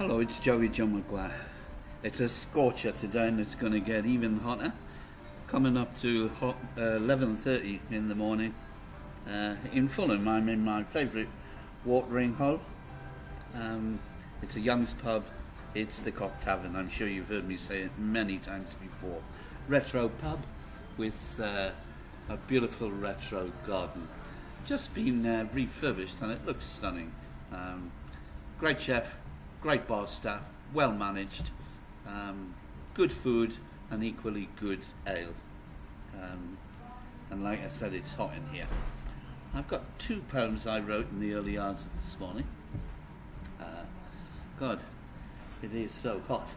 Hello, it's Joey John McGuire. It's a scorcher today and it's going to get even hotter. Coming up to 11:30 in the morning. In Fulham, I'm in my favourite watering hole. It's a Young's pub. It's the Cock Tavern. I'm sure you've heard me say it many times before. Retro pub with a beautiful retro garden. Just been refurbished and it looks stunning. Great chef, great bar staff, well managed, good food and equally good ale. And like I said, it's hot in here. I've got 2 poems I wrote in the early hours of this morning. God, it is so hot.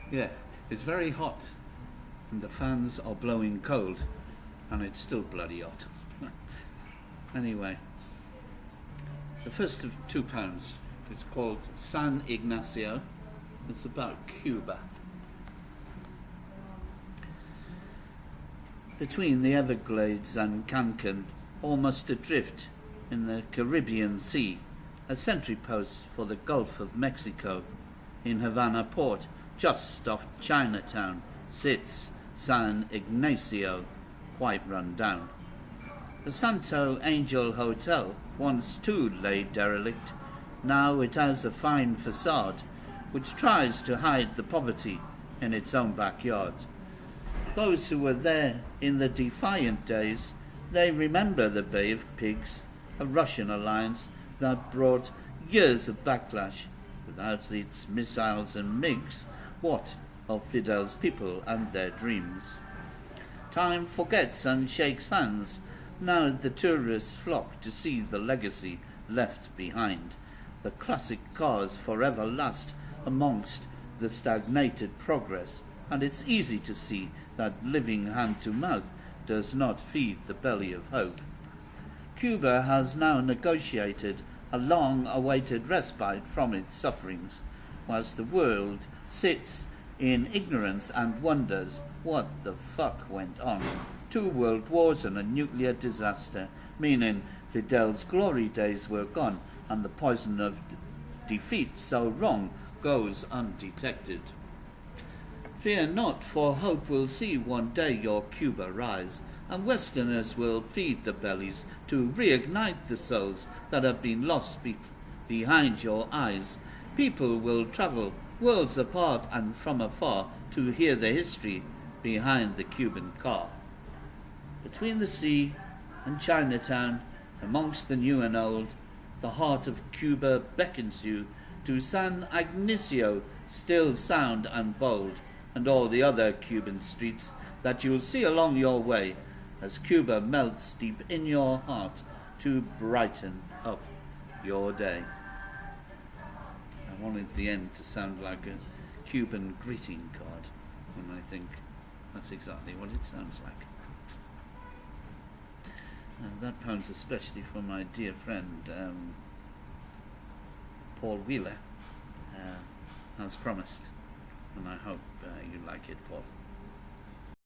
Yeah, it's very hot and the fans are blowing cold and it's still bloody hot. Anyway, the first of 2 poems. It's called San Ignacio. It's about Cuba. Between the Everglades and Cancun, almost adrift in the Caribbean Sea, a sentry post for the Gulf of Mexico, in Havana port, just off Chinatown, sits San Ignacio, quite run down. The Santo Angel Hotel, once too lay derelict, now it has a fine facade, which tries to hide the poverty in its own backyard. Those who were there in the defiant days, they remember the Bay of Pigs, a Russian alliance that brought years of backlash. Without its missiles and MiGs, what of Fidel's people and their dreams? Time forgets and shakes hands. Now the tourists flock to see the legacy left behind. The classic cars forever last amongst the stagnated progress, and it's easy to see that living hand to mouth does not feed the belly of hope. Cuba has now negotiated a long-awaited respite from its sufferings, whilst the world sits in ignorance and wonders what the fuck went on. 2 world wars and a nuclear disaster, meaning Fidel's glory days were gone, and the poison of defeat so wrong goes undetected. Fear not, for hope will see one day your Cuba rise, and Westerners will feed the bellies to reignite the souls that have been lost behind your eyes. People will travel worlds apart and from afar to hear the history behind the Cuban car. Between the sea and Chinatown, amongst the new and old, the heart of Cuba beckons you to San Ignacio, still sound and bold, and all the other Cuban streets that you'll see along your way as Cuba melts deep in your heart to brighten up your day. I wanted the end to sound like a Cuban greeting card, and I think that's exactly what it sounds like. That poem's especially for my dear friend Paul Wheeler, as promised, and I hope you like it, Paul.